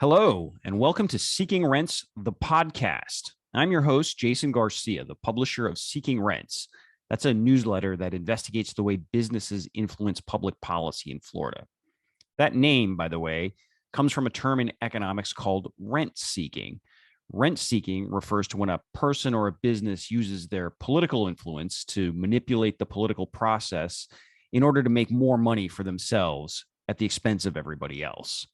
Hello, and welcome to Seeking Rents, the podcast. I'm your host, Jason Garcia, the publisher of Seeking Rents. That's a newsletter that investigates the way businesses influence public policy in Florida. That name, by the way, comes from a term in economics called rent seeking. Rent seeking refers to when a person or a business uses their political influence to manipulate the political process in order to make more money for themselves at the expense of everybody else.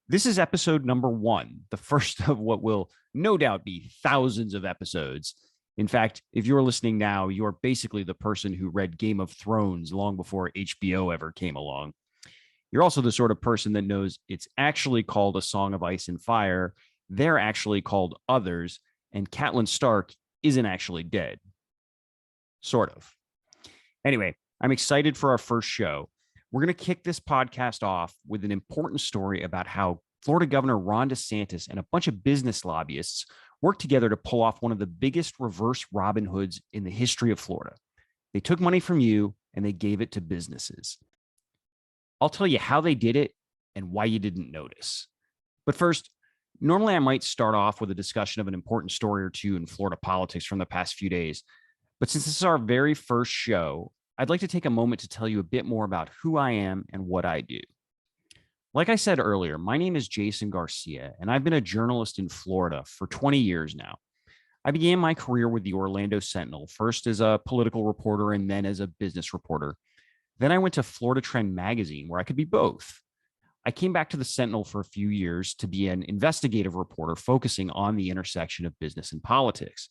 This is episode number 1, the first of what will no doubt be thousands of episodes. In fact, if you're listening now, you're basically the person who read Game of Thrones long before HBO ever came along. You're also the sort of person that knows it's actually called A Song of Ice and Fire, they're actually called Others, and Catelyn Stark isn't actually dead. Sort of. Anyway, I'm excited for our first show. We're going to kick this podcast off with an important story about how Florida Governor Ron DeSantis and a bunch of business lobbyists worked together to pull off one of the biggest reverse Robin Hoods in the history of Florida. They took money from you and they gave it to businesses. I'll tell you how they did it and why you didn't notice. But first, normally I might start off with a discussion of an important story or two in Florida politics from the past few days. But since this is our very first show, I'd like to take a moment to tell you a bit more about who I am and what I do. Like I said earlier, my name is Jason Garcia, and I've been a journalist in Florida for 20 years now. I began my career with the Orlando Sentinel, first as a political reporter and then as a business reporter. Then I went to Florida Trend magazine, where I could be both. I came back to the Sentinel for a few years to be an investigative reporter focusing on the intersection of business and politics.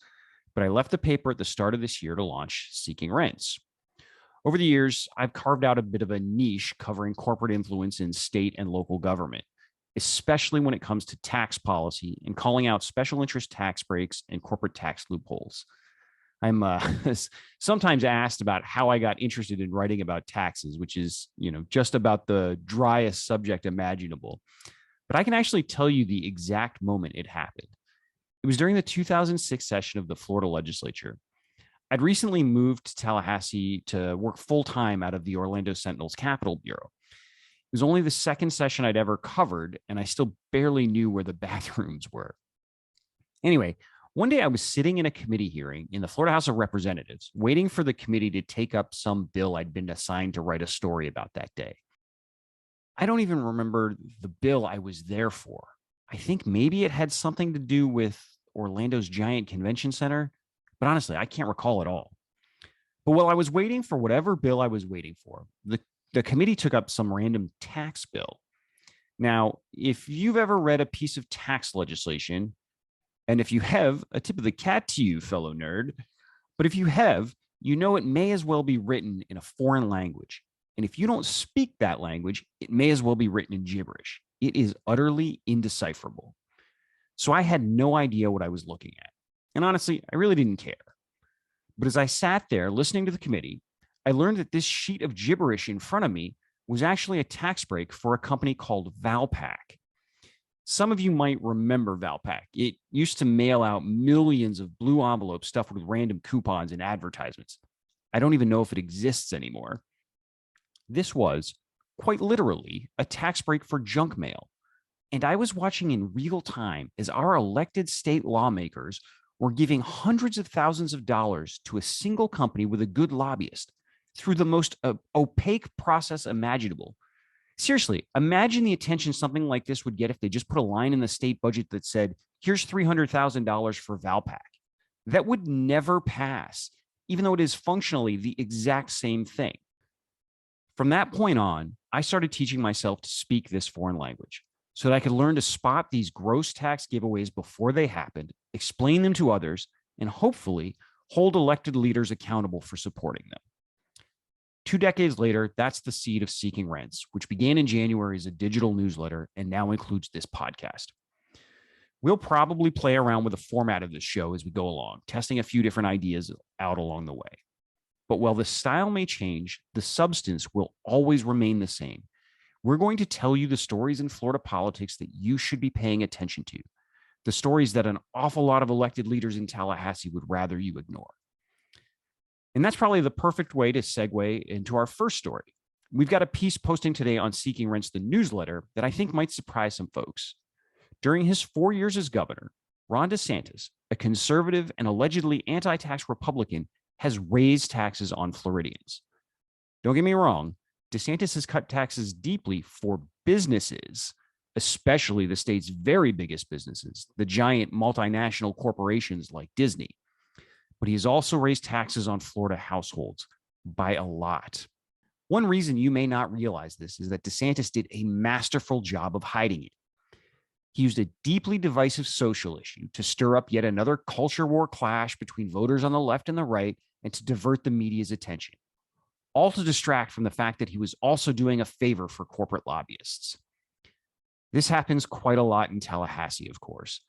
But I left the paper at the start of this year to launch Seeking Rents. Over the years, I've carved out a bit of a niche covering corporate influence in state and local government, especially when it comes to tax policy and calling out special interest tax breaks and corporate tax loopholes. I'm sometimes asked about how I got interested in writing about taxes, which is, just about the driest subject imaginable. But I can actually tell you the exact moment it happened. It was during the 2006 session of the Florida legislature. I'd recently moved to Tallahassee to work full-time out of the Orlando Sentinel's Capitol Bureau. It was only the second session I'd ever covered, and I still barely knew where the bathrooms were. Anyway, one day I was sitting in a committee hearing in the Florida House of Representatives, waiting for the committee to take up some bill I'd been assigned to write a story about that day. I don't even remember the bill I was there for. I think maybe it had something to do with Orlando's giant convention center, but honestly, I can't recall at all. But while I was waiting for whatever bill I was waiting for, the committee took up some random tax bill. Now, if you've ever read a piece of tax legislation, and if you have, a tip of the cat to you, fellow nerd, but if you have, you know it may as well be written in a foreign language. And if you don't speak that language, it may as well be written in gibberish. It is utterly indecipherable. So I had no idea what I was looking at. And honestly, I really didn't care. But as I sat there listening to the committee, I learned that this sheet of gibberish in front of me was actually a tax break for a company called Valpak. Some of you might remember Valpak. It used to mail out millions of blue envelopes stuffed with random coupons and advertisements. I don't even know if it exists anymore. This was, quite literally, a tax break for junk mail. And I was watching in real time as our elected state lawmakers were giving hundreds of thousands of dollars to a single company with a good lobbyist through the most opaque process imaginable. Seriously, imagine the attention something like this would get if they just put a line in the state budget that said, here's $300,000 for Valpak. That would never pass, even though it is functionally the exact same thing. From that point on, I started teaching myself to speak this foreign language so that I could learn to spot these gross tax giveaways before they happened, explain them to others, and hopefully hold elected leaders accountable for supporting them. 2 decades later, that's the seed of Seeking Rents, which began in January as a digital newsletter and now includes this podcast. We'll probably play around with the format of this show as we go along, testing a few different ideas out along the way. But while the style may change, the substance will always remain the same. We're going to tell you the stories in Florida politics that you should be paying attention to, the stories that an awful lot of elected leaders in Tallahassee would rather you ignore. And that's probably the perfect way to segue into our first story. We've got a piece posting today on Seeking Rents, the newsletter, that I think might surprise some folks. During his 4 years as governor, Ron DeSantis, a conservative and allegedly anti-tax Republican, has raised taxes on Floridians. Don't get me wrong, DeSantis has cut taxes deeply for businesses, especially the state's very biggest businesses, the giant multinational corporations like Disney. But he has also raised taxes on Florida households by a lot. One reason you may not realize this is that DeSantis did a masterful job of hiding it. He used a deeply divisive social issue to stir up yet another culture war clash between voters on the left and the right and to divert the media's attention, all to distract from the fact that he was also doing a favor for corporate lobbyists. This happens quite a lot in Tallahassee, of course,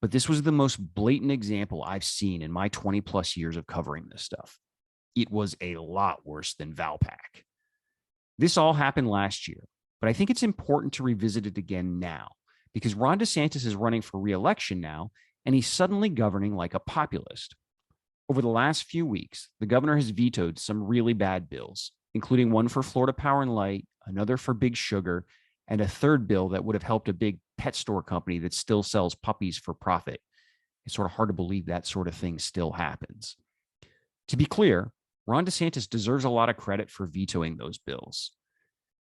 but this was the most blatant example I've seen in my 20 plus years of covering this stuff. It was a lot worse than Valpak. This all happened last year, but I think it's important to revisit it again now because Ron DeSantis is running for re-election now, and he's suddenly governing like a populist. Over the last few weeks, the governor has vetoed some really bad bills, including one for Florida Power and Light, another for Big Sugar, and a third bill that would have helped a big pet store company that still sells puppies for profit. It's sort of hard to believe that sort of thing still happens. To be clear, Ron DeSantis deserves a lot of credit for vetoing those bills.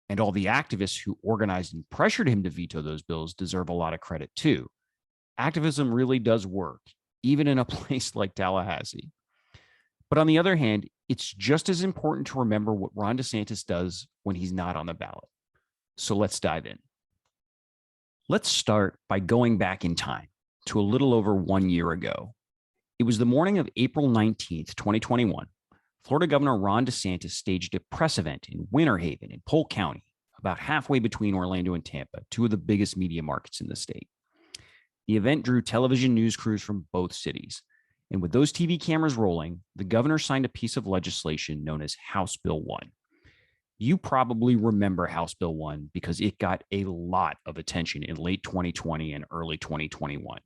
And all the activists who organized and pressured him to veto those bills deserve a lot of credit too. Activism really does work, even in a place like Tallahassee. But on the other hand, it's just as important to remember what Ron DeSantis does when he's not on the ballot. So let's dive in. Let's start by going back in time to a little over 1 year ago. It was the morning of April 19th, 2021. Florida Governor Ron DeSantis staged a press event in Winter Haven in Polk County, about halfway between Orlando and Tampa, two of the biggest media markets in the state. The event drew television news crews from both cities. And with those TV cameras rolling, the governor signed a piece of legislation known as House Bill 1. You probably remember House Bill 1 because it got a lot of attention in late 2020 and early 2021.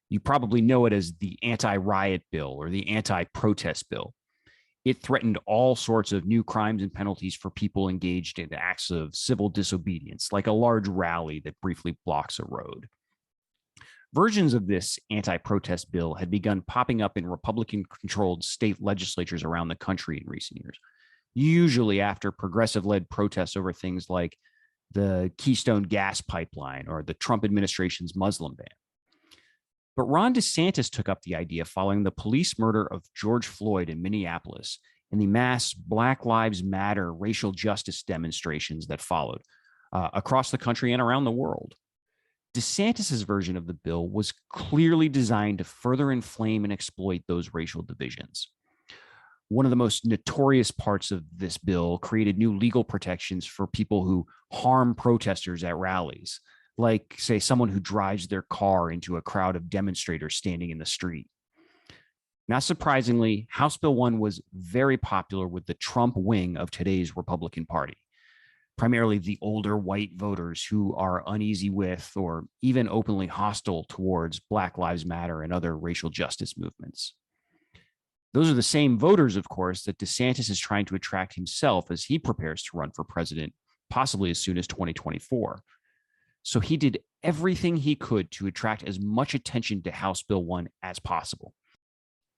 You probably know it as the anti-riot bill or the anti-protest bill. It threatened all sorts of new crimes and penalties for people engaged in acts of civil disobedience, like a large rally that briefly blocks a road. Versions of this anti-protest bill had begun popping up in Republican-controlled state legislatures around the country in recent years, usually after progressive-led protests over things like the Keystone gas pipeline or the Trump administration's Muslim ban. But Ron DeSantis took up the idea following the police murder of George Floyd in Minneapolis and the mass Black Lives Matter racial justice demonstrations that followed across the country and around the world. DeSantis's version of the bill was clearly designed to further inflame and exploit those racial divisions. One of the most notorious parts of this bill created new legal protections for people who harm protesters at rallies, like, say, someone who drives their car into a crowd of demonstrators standing in the street. Not surprisingly, House Bill 1 was very popular with the Trump wing of today's Republican Party, primarily the older white voters who are uneasy with or even openly hostile towards Black Lives Matter and other racial justice movements. Those are the same voters, of course, that DeSantis is trying to attract himself as he prepares to run for president, possibly as soon as 2024. So he did everything he could to attract as much attention to House Bill 1 as possible.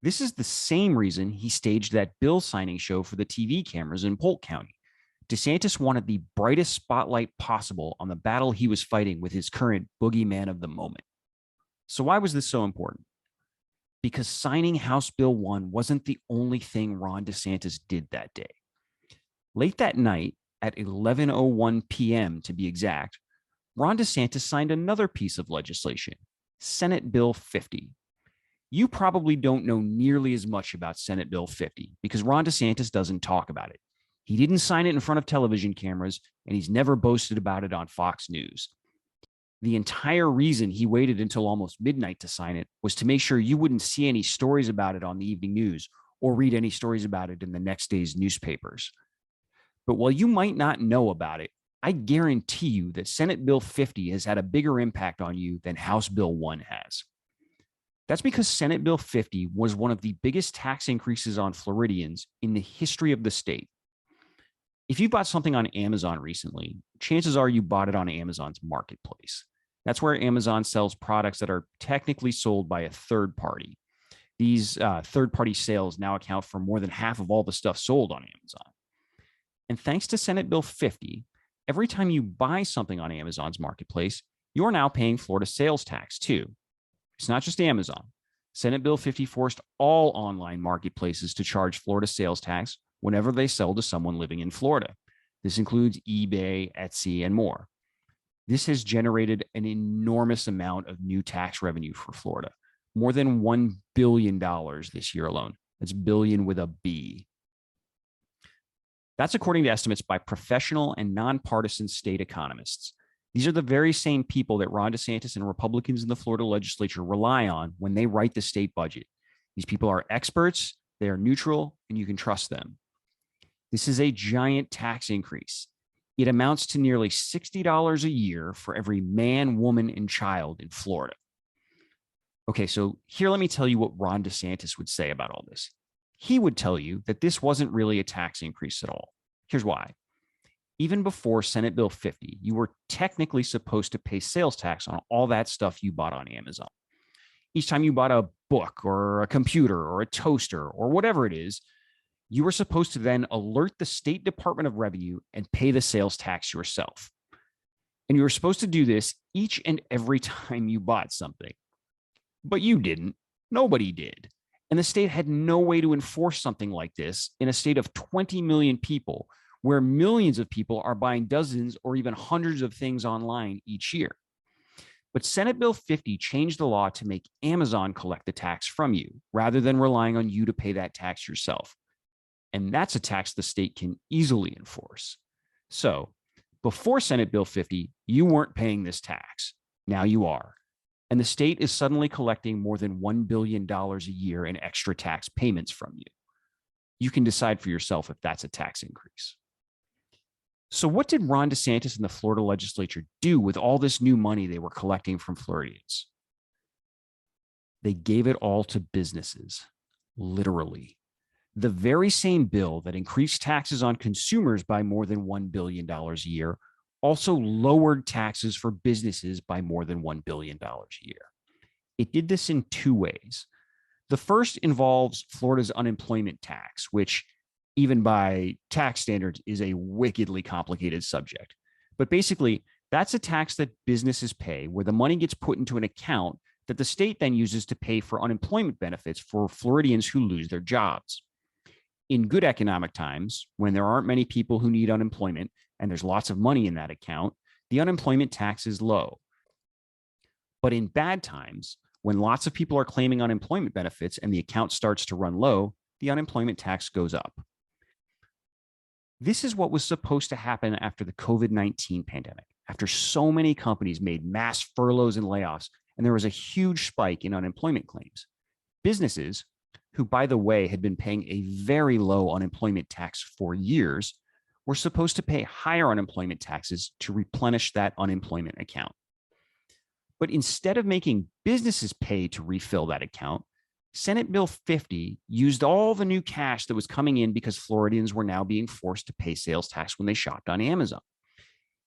This is the same reason he staged that bill signing show for the TV cameras in Polk County. DeSantis wanted the brightest spotlight possible on the battle he was fighting with his current boogeyman of the moment. So why was this so important? Because signing House Bill 1 wasn't the only thing Ron DeSantis did that day. Late that night, at 11:01 p.m. to be exact, Ron DeSantis signed another piece of legislation, Senate Bill 50. You probably don't know nearly as much about Senate Bill 50 because Ron DeSantis doesn't talk about it. He didn't sign it in front of television cameras, and he's never boasted about it on Fox News. The entire reason he waited until almost midnight to sign it was to make sure you wouldn't see any stories about it on the evening news or read any stories about it in the next day's newspapers. But while you might not know about it, I guarantee you that Senate Bill 50 has had a bigger impact on you than House Bill 1 has. That's because Senate Bill 50 was one of the biggest tax increases on Floridians in the history of the state. If you bought something on Amazon recently, chances are you bought it on Amazon's marketplace. That's where Amazon sells products that are technically sold by a third party. These third-party sales now account for more than half of all the stuff sold on Amazon. And thanks to Senate Bill 50, every time you buy something on Amazon's marketplace, you're now paying Florida sales tax too. It's not just Amazon. Senate Bill 50 forced all online marketplaces to charge Florida sales tax whenever they sell to someone living in Florida. This includes eBay, Etsy, and more. This has generated an enormous amount of new tax revenue for Florida, more than $1 billion this year alone. That's billion with a B. That's according to estimates by professional and nonpartisan state economists. These are the very same people that Ron DeSantis and Republicans in the Florida legislature rely on when they write the state budget. These people are experts, they are neutral, and you can trust them. This is a giant tax increase. It amounts to nearly $60 a year for every man, woman, and child in Florida. Okay, so here let me tell you what Ron DeSantis would say about all this. He would tell you that this wasn't really a tax increase at all. Here's why. Even before Senate Bill 50, you were technically supposed to pay sales tax on all that stuff you bought on Amazon. Each time you bought a book or a computer or a toaster or whatever it is, you were supposed to then alert the State Department of Revenue and pay the sales tax yourself. And you were supposed to do this each and every time you bought something. But you didn't. Nobody did. And the state had no way to enforce something like this in a state of 20 million people, where millions of people are buying dozens or even hundreds of things online each year. But Senate Bill 50 changed the law to make Amazon collect the tax from you, rather than relying on you to pay that tax yourself. And that's a tax the state can easily enforce. So before Senate Bill 50, you weren't paying this tax. Now you are. And the state is suddenly collecting more than $1 billion a year in extra tax payments from you. You can decide for yourself if that's a tax increase. So what did Ron DeSantis and the Florida legislature do with all this new money they were collecting from Floridians? They gave it all to businesses, literally. The very same bill that increased taxes on consumers by more than $1 billion a year also lowered taxes for businesses by more than $1 billion a year. It did this in two ways. The first involves Florida's unemployment tax, which, even by tax standards, is a wickedly complicated subject. But basically, that's a tax that businesses pay where the money gets put into an account that the state then uses to pay for unemployment benefits for Floridians who lose their jobs. In good economic times, when there aren't many people who need unemployment and there's lots of money in that account, the unemployment tax is low. But in bad times, when lots of people are claiming unemployment benefits and the account starts to run low, the unemployment tax goes up. This is what was supposed to happen after the COVID-19 pandemic, after so many companies made mass furloughs and layoffs, and there was a huge spike in unemployment claims. Businesses, who, by the way, had been paying a very low unemployment tax for years, were supposed to pay higher unemployment taxes to replenish that unemployment account. But instead of making businesses pay to refill that account, Senate Bill 50 used all the new cash that was coming in because Floridians were now being forced to pay sales tax when they shopped on Amazon.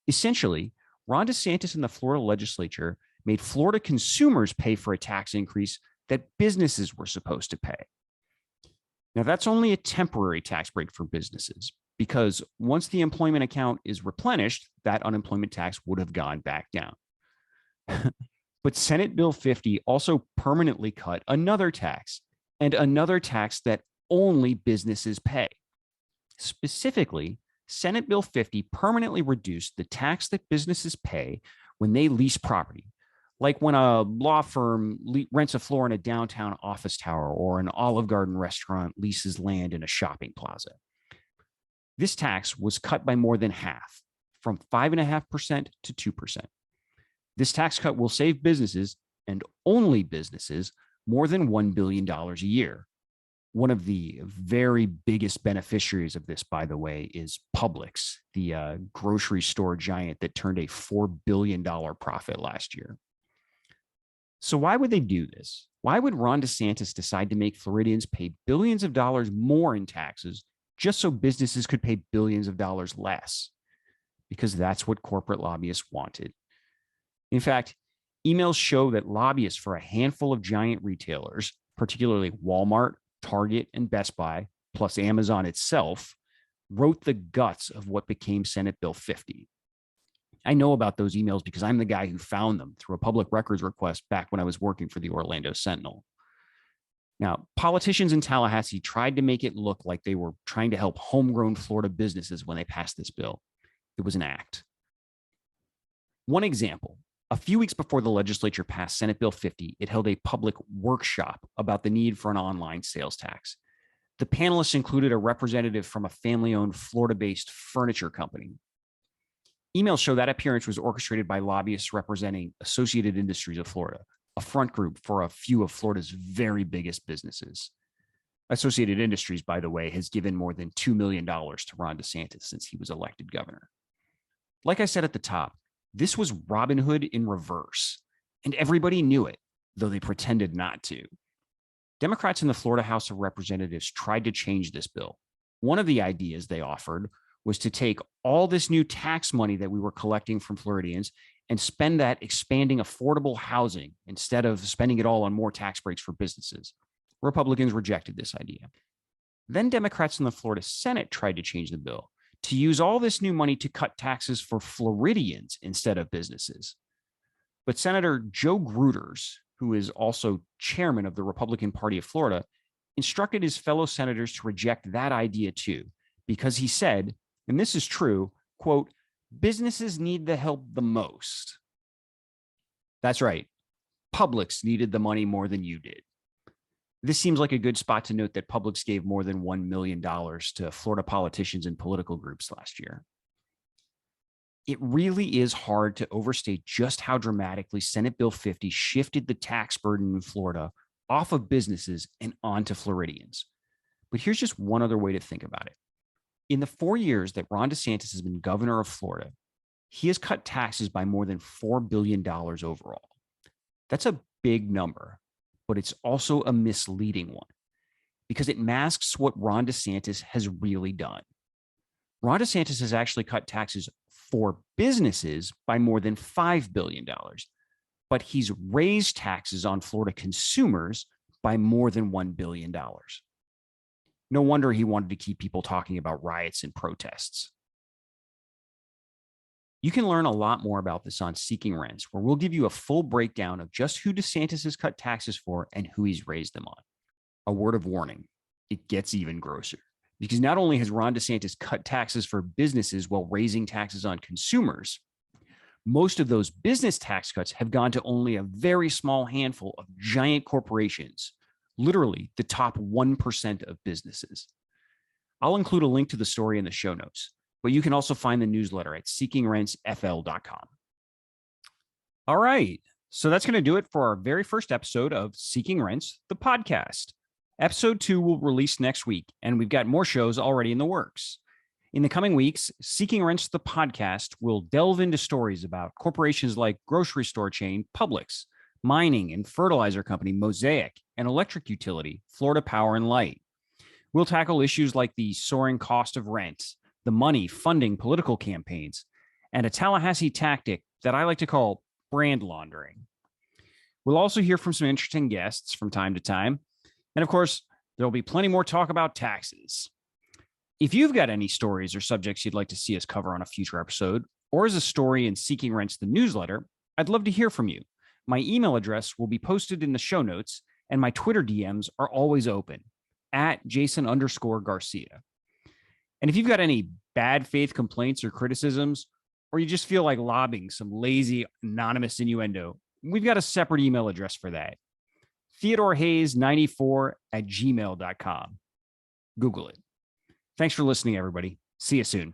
Essentially, Ron DeSantis and the Florida legislature made Florida consumers pay for a tax increase that businesses were supposed to pay. Now, that's only a temporary tax break for businesses, because once the employment account is replenished, that unemployment tax would have gone back down. But Senate Bill 50 also permanently cut another tax, and another tax that only businesses pay. Specifically, Senate Bill 50 permanently reduced the tax that businesses pay when they lease property, like when a law firm rents a floor in a downtown office tower or an Olive Garden restaurant leases land in a shopping plaza. This tax was cut by more than half, from 5.5% to 2%. This tax cut will save businesses, and only businesses, more than $1 billion a year. One of the very biggest beneficiaries of this, by the way, is Publix, the grocery store giant that turned a $4 billion profit last year. So why would they do this? Why would Ron DeSantis decide to make Floridians pay billions of dollars more in taxes just so businesses could pay billions of dollars less? Because that's what corporate lobbyists wanted. In fact, Emails show that lobbyists for a handful of giant retailers, particularly Walmart, Target, and Best Buy, plus Amazon itself, wrote the guts of what became Senate Bill 50. I know about those emails because I'm the guy who found them through a public records request back when I was working for the Orlando Sentinel. Now, politicians in Tallahassee tried to make it look like they were trying to help homegrown Florida businesses when they passed this bill. It was an act. One example, a few weeks before the legislature passed Senate Bill 50, it held a public workshop about the need for an online sales tax. The panelists included a representative from a family-owned Florida-based furniture company. Emails show that appearance was orchestrated by lobbyists representing Associated Industries of Florida, a front group for a few of Florida's very biggest businesses. Associated Industries, by the way, has given more than $2 million to Ron DeSantis since he was elected governor. Like I said at the top, this was Robin Hood in reverse, and everybody knew it, though they pretended not to. Democrats in the Florida House of Representatives tried to change this bill. One of the ideas they offered was to take all this new tax money that we were collecting from Floridians and spend that expanding affordable housing instead of spending it all on more tax breaks for businesses. Republicans rejected this idea. Then Democrats in the Florida Senate tried to change the bill to use all this new money to cut taxes for Floridians instead of businesses. But Senator Joe Gruters, who is also chairman of the Republican Party of Florida, instructed his fellow senators to reject that idea too, because he said, and this is true, quote, businesses need the help the most. That's right. Publix needed the money more than you did. This seems like a good spot to note that Publix gave more than $1 million to Florida politicians and political groups last year. It really is hard to overstate just how dramatically Senate Bill 50 shifted the tax burden in Florida off of businesses and onto Floridians. But here's just one other way to think about it. In the 4 years that Ron DeSantis has been governor of Florida, he has cut taxes by more than $4 billion overall. That's a big number, but it's also a misleading one because it masks what Ron DeSantis has really done. Ron DeSantis has actually cut taxes for businesses by more than $5 billion, but he's raised taxes on Florida consumers by more than $1 billion. No wonder he wanted to keep people talking about riots and protests. You can learn a lot more about this on Seeking Rents, where we'll give you a full breakdown of just who DeSantis has cut taxes for and who he's raised them on. A word of warning, it gets even grosser. Because not only has Ron DeSantis cut taxes for businesses while raising taxes on consumers, most of those business tax cuts have gone to only a very small handful of giant corporations, literally the top 1% of businesses. I'll include a link to the story in the show notes, but you can also find the newsletter at seekingrentsfl.com. All right, so that's going to do it for our very first episode of Seeking Rents, the podcast. Episode 2 will release next week, and we've got more shows already in the works. In the coming weeks, Seeking Rents, the podcast, will delve into stories about corporations like grocery store chain Publix, mining and fertilizer company Mosaic, and electric utility Florida Power and Light. We'll tackle issues like the soaring cost of rent, the money funding political campaigns, and a Tallahassee tactic that I like to call brand laundering. We'll also hear from some interesting guests from time to time. And of course, there'll be plenty more talk about taxes. If you've got any stories or subjects you'd like to see us cover on a future episode, or as a story in Seeking Rents, the newsletter, I'd love to hear from you. My email address will be posted in the show notes, and my Twitter DMs are always open, at Jason_Garcia. And if you've got any bad faith complaints or criticisms, or you just feel like lobbing some lazy anonymous innuendo, we've got a separate email address for that. TheodoreHayes94@gmail.com. Google it. Thanks for listening, everybody. See you soon.